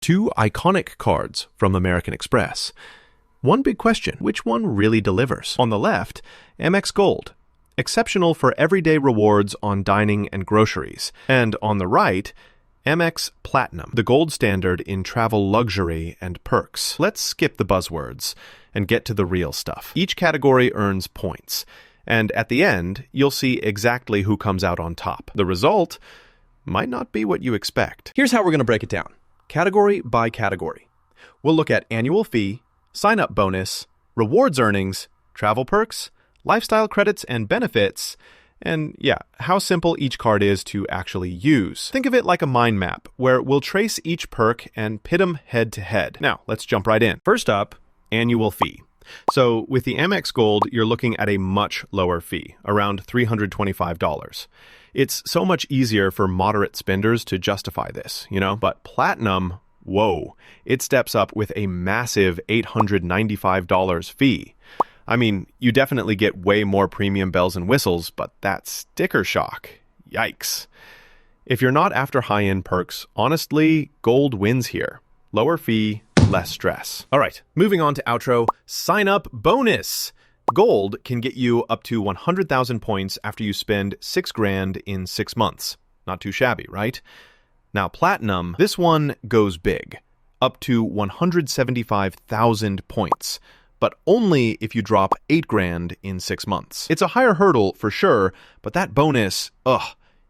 Two iconic cards from American Express. One big question, which one really delivers? On the left, Amex Gold, exceptional for everyday rewards on dining and groceries. And on the right, Amex Platinum, the gold standard in travel luxury and perks. Let's skip the buzzwords and get to the real stuff. Each category earns points, and at the end, you'll see exactly who comes out on top. The result might not be what you expect. Here's how we're going to break it down, category by category. We'll look at annual fee, sign-up bonus, rewards earnings, travel perks, lifestyle credits and benefits, and how simple each card is to actually use. Think of it like a mind map, where we'll trace each perk and pit them head to head. Now, let's jump right in. First up, annual fee. So with the Amex Gold, you're looking at a much lower fee, around $325. It's so much easier for moderate spenders to justify this, But Platinum, whoa, it steps up with a massive $895 fee. I mean, you definitely get way more premium bells and whistles, but that sticker shock, yikes. If you're not after high-end perks, honestly, Gold wins here. Lower fee, less stress. All right, moving on to outro, sign-up bonus. Gold can get you up to 100,000 points after you spend $6,000 in 6 months. Not too shabby, right? Now, Platinum, this one goes big, up to 175,000 points, but only if you drop $8,000 in 6 months. It's a higher hurdle for sure, but that bonus,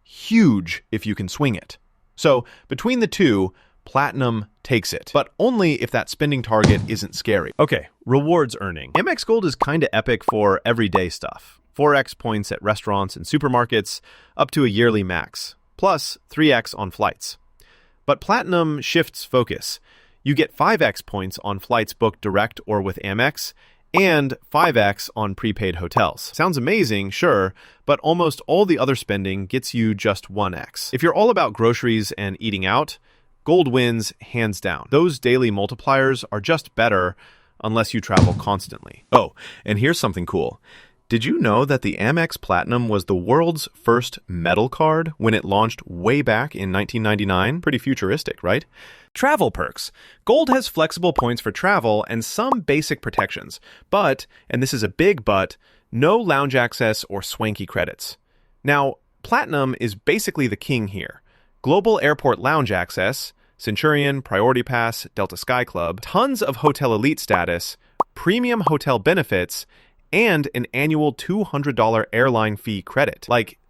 huge if you can swing it. So, between the two, Platinum takes it, but only if that spending target isn't scary. Okay, rewards earning. Amex Gold is kinda epic for everyday stuff. 4x points at restaurants and supermarkets, up to a yearly max, plus 3x on flights. But Platinum shifts focus. You get 5x points on flights booked direct or with Amex, and 5x on prepaid hotels. Sounds amazing, sure, but almost all the other spending gets you just 1x. If you're all about groceries and eating out, Gold wins hands down. Those daily multipliers are just better unless you travel constantly. Oh, and here's something cool. Did you know that the Amex Platinum was the world's first metal card when it launched way back in 1999? Pretty futuristic, right? Travel perks. Gold has flexible points for travel and some basic protections. But, and this is a big but, no lounge access or swanky credits. Now, Platinum is basically the king here. Global airport lounge access, Centurion, Priority Pass, Delta Sky Club, tons of hotel elite status, premium hotel benefits, and an annual $200 airline fee credit.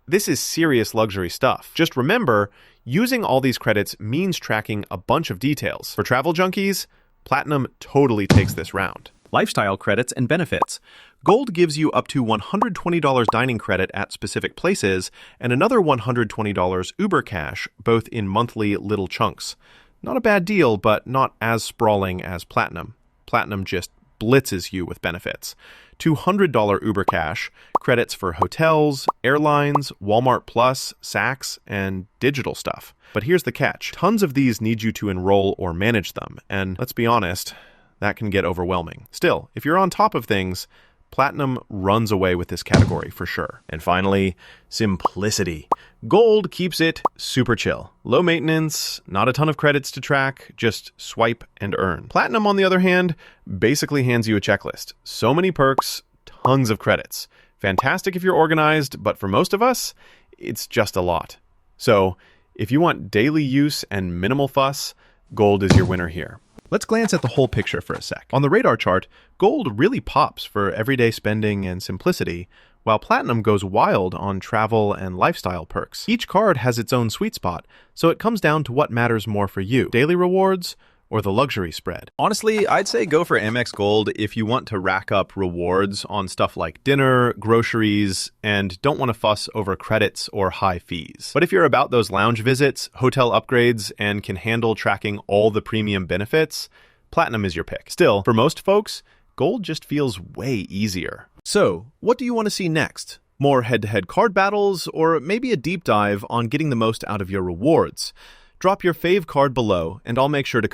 This is serious luxury stuff. Just remember, using all these credits means tracking a bunch of details. For travel junkies, Platinum totally takes this round. Lifestyle credits and benefits. Gold gives you up to $120 dining credit at specific places and another $120 Uber cash, both in monthly little chunks. Not a bad deal, but not as sprawling as Platinum. Platinum just blitzes you with benefits. $200 Uber cash, credits for hotels, airlines, Walmart Plus, Saks, and digital stuff. But here's the catch. Tons of these need you to enroll or manage them, and let's be honest, that can get overwhelming. Still, if you're on top of things, Platinum runs away with this category for sure. And finally, simplicity. Gold keeps it super chill. Low maintenance, not a ton of credits to track, just swipe and earn. Platinum, on the other hand, basically hands you a checklist. So many perks, tons of credits. Fantastic if you're organized, but for most of us, it's just a lot. So, if you want daily use and minimal fuss, Gold is your winner here. Let's glance at the whole picture for a sec. On the radar chart, Gold really pops for everyday spending and simplicity, while Platinum goes wild on travel and lifestyle perks. Each card has its own sweet spot, so it comes down to what matters more for you, daily rewards or the luxury spread. Honestly, I'd say go for Amex Gold if you want to rack up rewards on stuff like dinner, groceries, and don't want to fuss over credits or high fees. But if you're about those lounge visits, hotel upgrades, and can handle tracking all the premium benefits, Platinum is your pick. Still, for most folks, Gold just feels way easier. So, what do you want to see next? More head-to-head card battles, or maybe a deep dive on getting the most out of your rewards? Drop your fave card below, and I'll make sure to